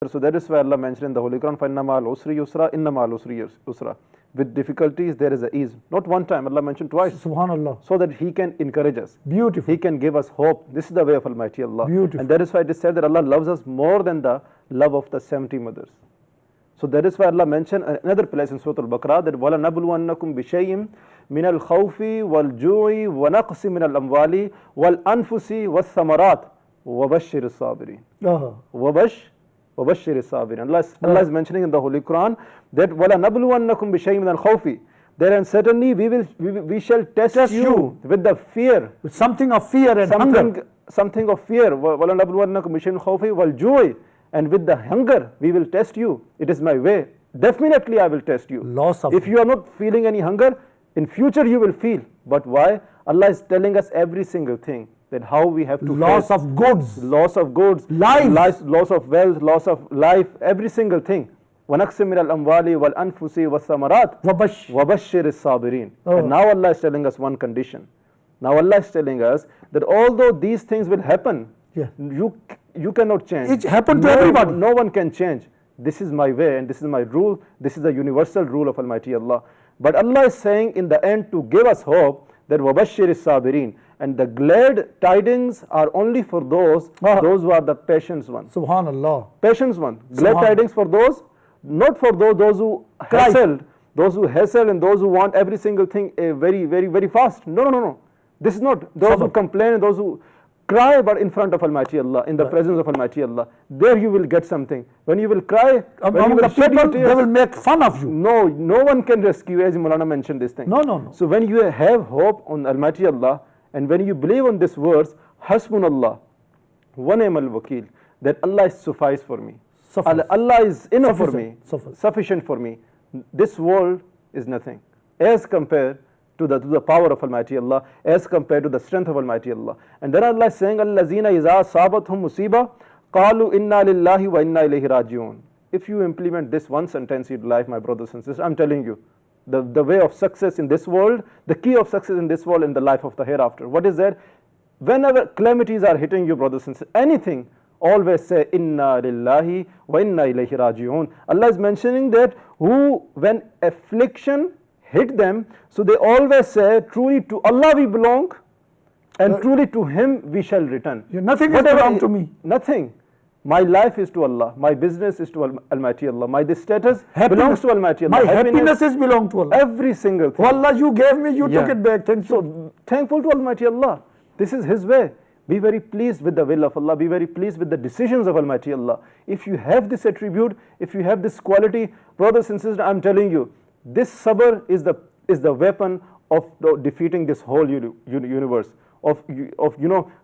So that is why Allah mentioned in the Holy Quran, فَإِنَّ مَعَ الْعُسْرِ يُسْرًا إِنَّ مَعَ الْعُسْرِ يُسْرًا. With difficulties there is a ease. Not one time, Allah mentioned twice. Subhanallah. So that He can encourage us. Beautiful. He can give us hope. This is the way of Almighty Allah. Beautiful. And that is why it is said that Allah loves us more than the love of the 70 mothers. So that is why Allah mentioned another place in Surah Al-Baqarah that وَلَنَبْلُوَنَّكُمْ بِشَيْءٍ مِنَ الْخَوْفِ وَالْجُوعِ وَنَقْصٍ مِنَ الْأَمْوَالِ وَالْأَنفُسِ وَالثَّمَرَاتِ وَبَشِّرِ الصَّابِرِينَ. وَبَشِّرِ الصَّابِرِينَ. Allah is mentioning in the Holy Quran that وَلَنَبْلُوَنَّكُمْ بِشَيْءٍ مِنَ الْخَوْفِ. Then certainly we shall test you with the fear. With something of fear and hunger. Something of fear. وَلَنَبْلُوَنَّكُمْ بِشَيْءٍ مِنَ الْخَوْفِ وَالْجُوعِ. And with the hunger, we will test you. It is my way. Definitely I will test you. If you are not feeling any hunger, in future you will feel. But why? Allah is telling us every single thing. That how we have to loss of goods, loss of goods, life, loss of wealth, loss of life, every single thing. وَنَقْصٍ مِنَ الْأَمْوَالِ وَالْأَنفُسِ وَالثَّمَرَاتِ وَبَشِّرِ الصَّابِرِينَ. And now Allah is telling us one condition. Now Allah is telling us that although these things will happen, you cannot change. It happened to everybody. No one can change. This is my way and this is my rule. This is the universal rule of Almighty Allah. But Allah is saying in the end to give us hope that وَبَشِّرِ الصَّابِرِينَ. And the glad tidings are only for those who are the patient ones. Subhanallah. Patient ones. Glad tidings for those, not for those who hustle, and those who want every single thing very, very, very fast. No. This is not those who complain and those who cry, but in front of Almighty Allah, in the presence of Almighty Allah. There you will get something. When you will cry, when you will shed your tears, they will make fun of you. No one can rescue, as Maulana mentioned this thing. No. So when you have hope on Almighty Allah, and when you believe on this verse, Hasbunallah, wa ni'mal wakeel, that Allah is suffice for me. Allah is enough for me, sufficient for me. This world is nothing as compared to the power of Almighty Allah, as compared to the strength of Almighty Allah. And then Allah is saying, Allazina iza sabathum musiba qalu inna lillahi wa inna ilayhi raji'un. If you implement this one sentence in life, my brothers and sisters, I'm telling you, the way of success in this world, the key of success in this world and the life of the hereafter. What is that? Whenever calamities are hitting you, brothers and sisters, anything, always say, Inna lillahi wa inna ilayhi raji'un. Allah is mentioning that when affliction hit them, so they always say, truly to Allah we belong, and truly to Him we shall return. Nothing is belong to me. Nothing. My life is to Allah. My business is to Almighty Allah. This status belongs to Almighty Allah. My happiness is belong to Allah. Every single thing. Oh Allah, you gave me, you took it back. Thank you. So thankful to Almighty Allah. This is His way. Be very pleased with the will of Allah. Be very pleased with the decisions of Almighty Allah. If you have this attribute, if you have this quality, brothers and sisters, I'm telling you, this sabr is the weapon of defeating this whole universe, of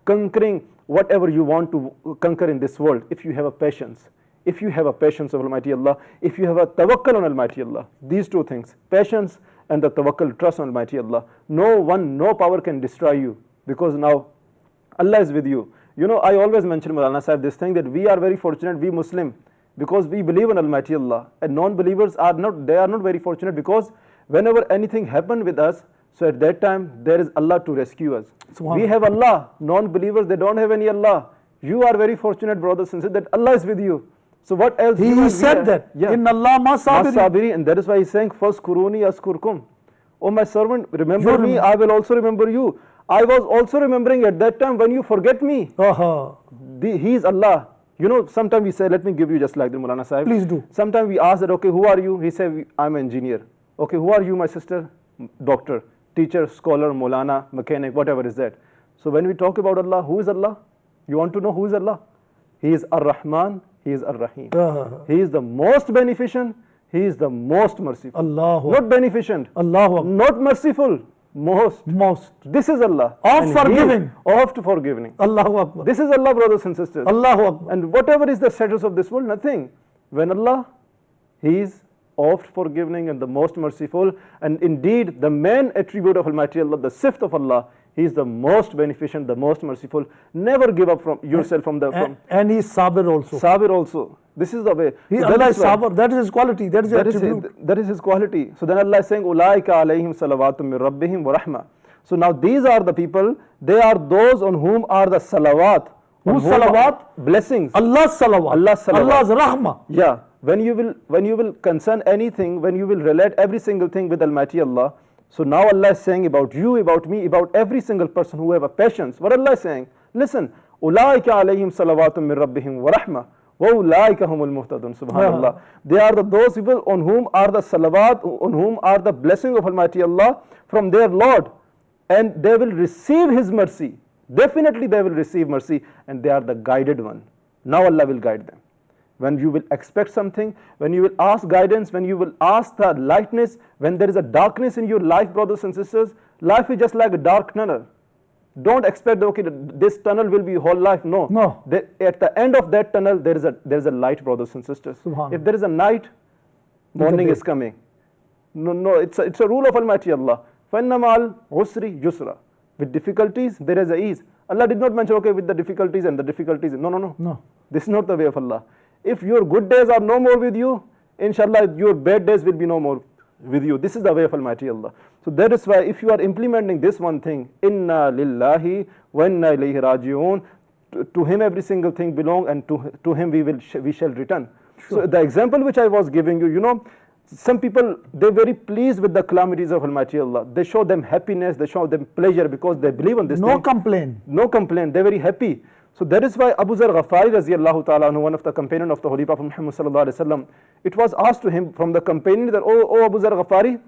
conquering whatever you want to conquer in this world. If you have a patience, of Almighty Allah, if you have a tawakkul on Almighty Allah, these two things, patience and the tawakkul, trust on Almighty Allah, no power can destroy you, because now Allah is with you. I always mention, Maulana Sahib, this thing that we are very fortunate, we Muslim, because we believe in Almighty Allah, and non-believers are not very fortunate, because whenever anything happened with us, so at that time there is Allah to rescue us. We have Allah. Non-believers, they don't have any Allah. You are very fortunate, brothers and sisters, that Allah is with you. So what else? He said that. In Allah ma sabiri. And that is why He's saying, First kuruni askurkum. Oh my servant, remember me, I will also remember you. I was also remembering at that time when you forget me. He is Allah. Sometimes we say, let me give you just like the Maulana Sahib. Please do. Sometimes we ask that, okay, who are you? He said, I'm an engineer. Okay, who are you, my sister? Doctor, teacher, scholar, Maulana, mechanic, whatever is that. So when we talk about Allah, who is Allah? You want to know who is Allah? He is Ar-Rahman, He is Ar-Rahim. He is the most beneficent, He is the most merciful. Not beneficent, not merciful, most. This is Allah. Oft forgiving. Oft forgiving. Allahu Akbar. This is Allah, brothers and sisters. Allahu Akbar. And whatever is the status of this world, nothing. When Allah, He is oft forgiving and the most merciful, and indeed the main attribute of Almighty Allah, the sift of Allah, He is the most beneficent, the most merciful. Never give up from yourself and He is Sabir also. Sabir also. This is the way. Allah is Sabir. That is His quality. That is His attribute. That is His quality. So then Allah is saying, Ulaika alayhim salawatum min rabbihim wa rahma. So now these are the people, they are those on whom are the salawat Whose salawat? Blessings. Allah's salawat. Allah's salawat. Allah's rahmah. Yeah, when you will concern anything, when you will relate every single thing with Almighty Allah, so now Allah is saying about you, about me, about every single person who have a patience. What Allah is saying? Listen, أُولَٰئِكَ عَلَيْهِمْ صَلَوَاتٌ مِّن رَبِّهِمْ وَرَحْمَةٌ وَأُولَٰئِكَ هُمُ الْمُهْتَدُونَ. Subhanallah. They are those people on whom are the salawat, on whom are the blessings of Almighty Allah from their Lord, and they will receive His mercy. Definitely they will receive mercy, and they are the guided one. Now Allah will guide them. When you will expect something, when you will ask guidance, when you will ask the lightness, when there is a darkness in your life, brothers and sisters, life is just like a dark tunnel. Don't expect, okay, this tunnel will be whole life. No. No. At the end of that tunnel, there is a light, brothers and sisters. If there is a night, morning is coming. No, it's a rule of Almighty Allah. فَإِنَّ مَعَ الْعُسْرِ يُسْرًا. With difficulties, there is a ease. Allah did not mention, okay, with the difficulties and the difficulties. No. This is not the way of Allah. If your good days are no more with you, inshallah, your bad days will be no more with you. This is the way of Almighty Allah. So that is why if you are implementing this one thing, inna lillahi wa inna ilayhi raji'un, to Him every single thing belongs, and to Him we shall return. Sure. So the example which I was giving you, some people, they're very pleased with the calamities of Almighty Allah. They show them happiness, they show them pleasure because they believe on this thing. No complaint. No complaint. They're very happy. So that is why Abu Zar Ghafari Raziyallahu Ta'ala, one of the companion of the Holy Prophet Muhammad Sallallahu Alaihi Wasallam, it was asked to him from the companion that, oh Abu Zar Ghafari,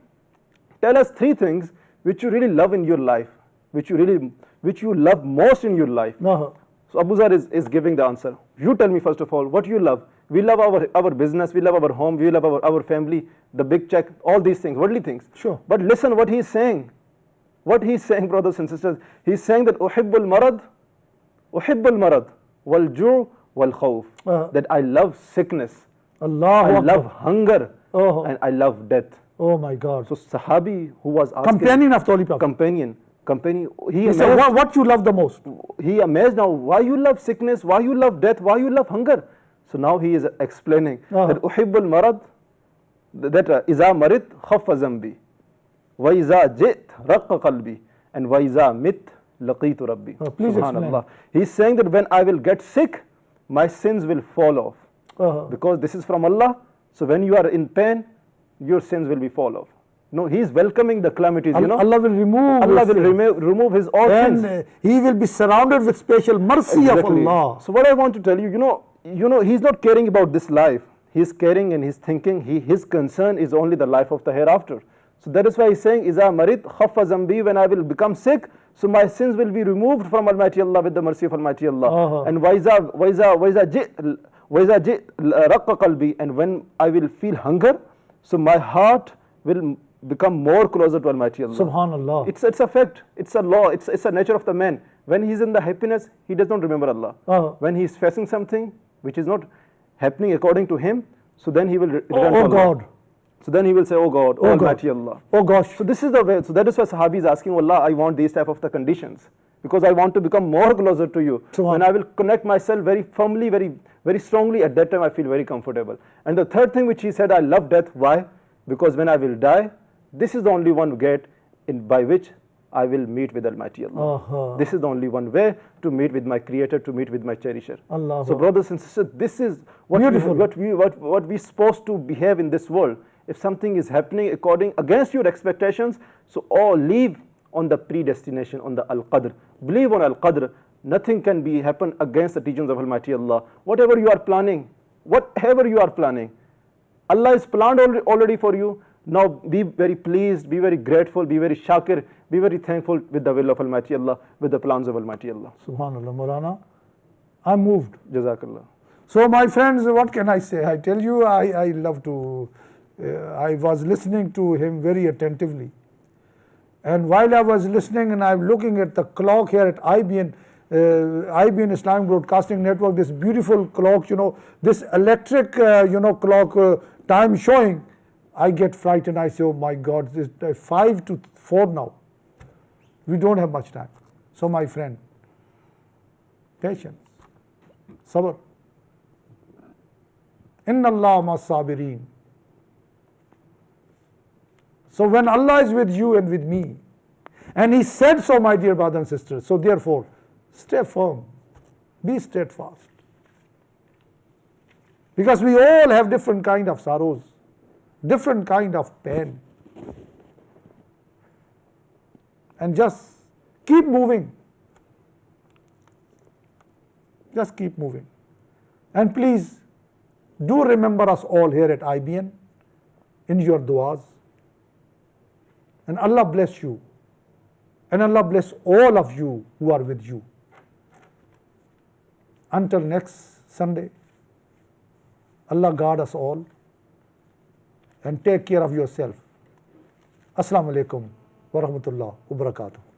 tell us 3 things which you really love in your life, which you love most in your life. No. So Abu Zar is giving the answer. You tell me first of all, what you love. We love our business, we love our home, we love our family, the big check, all these things, worldly things. Sure. But listen what he's saying. What he's saying, brothers and sisters, he's saying that uhibbul marad wal ju' wal khawf. That I love sickness, I love hunger, and I love death. Oh my God. So Sahabi who was asking, companion of the Holy Prophet. Companion. He said, what you love the most? He amazed now, why you love sickness, why you love death, why you love hunger. So now he is explaining that uhibbul marad, that iza marid khaffa zambi, wa iza jit raqqa qalbi, and wa iza mit laqitu rabbi. Please explain. He's saying that when I will get sick, my sins will fall off. Because this is from Allah, so when you are in pain, your sins will be fall off. No, he is welcoming the calamities, Allah will remove. Allah will remove his all sins. And he will be surrounded with special mercy of Allah. So what I want to tell you, he's not caring about this life. He's caring and he's thinking, his concern is only the life of the hereafter. So that is why he's saying, Iza marid khaffa zambi, when I will become sick, so my sins will be removed from Almighty Allah with the mercy of Almighty Allah. And waiza jit raqqa qalbi, and when I will feel hunger, so my heart will become more closer to Almighty Allah. Subhanallah. It's a fact, it's a law, it's a nature of the man. When he's in the happiness, he does not remember Allah. When he's facing something which is not happening according to him, so then he will return to Allah. God. So then he will say, oh God, oh Almighty Allah. Oh gosh. So this is the way, so that is why Sahabi is asking, Allah, I want these type of the conditions, because I want to become more closer to you. When I will connect myself very firmly, very, very strongly, at that time I feel very comfortable. And the third thing which he said, I love death. Why? Because when I will die, this is the only one gate by which I will meet with Almighty Allah. This is the only one way to meet with my Creator, to meet with my Cherisher. Allah. So brothers and sisters, this is what we supposed to behave in this world. If something is happening against your expectations, so leave on the predestination, on the Al-Qadr. Believe on Al-Qadr. Nothing can happen against the teachings of Almighty Allah. Whatever you are planning, Allah is planned already for you. Now be very pleased, be very grateful, be very shakir, be very thankful with the will of Almighty Allah, with the plans of Almighty Allah. Subhanallah, Maulana, I'm moved. Jazakallah. So my friends, what can I say? I tell you, I love to, I was listening to him very attentively. And while I was listening and I'm looking at the clock here at IBN Islamic Broadcasting Network, this beautiful clock, this electric, clock time showing, I get frightened. I say, oh my God, it's 5 to 4 now. We don't have much time. So my friend, patience, sabr. Inna Allah ma sabirin. So when Allah is with you and with me, and He said so, my dear brothers and sisters, so therefore, stay firm. Be steadfast. Because we all have different kind of sorrows, different kind of pain. And just keep moving. Just keep moving. And please do remember us all here at IBN in your du'as. And Allah bless you. And Allah bless all of you who are with you. Until next Sunday, Allah guard us all and take care of yourself. Assalamu alaikum wa rahmatullah wa barakatuh.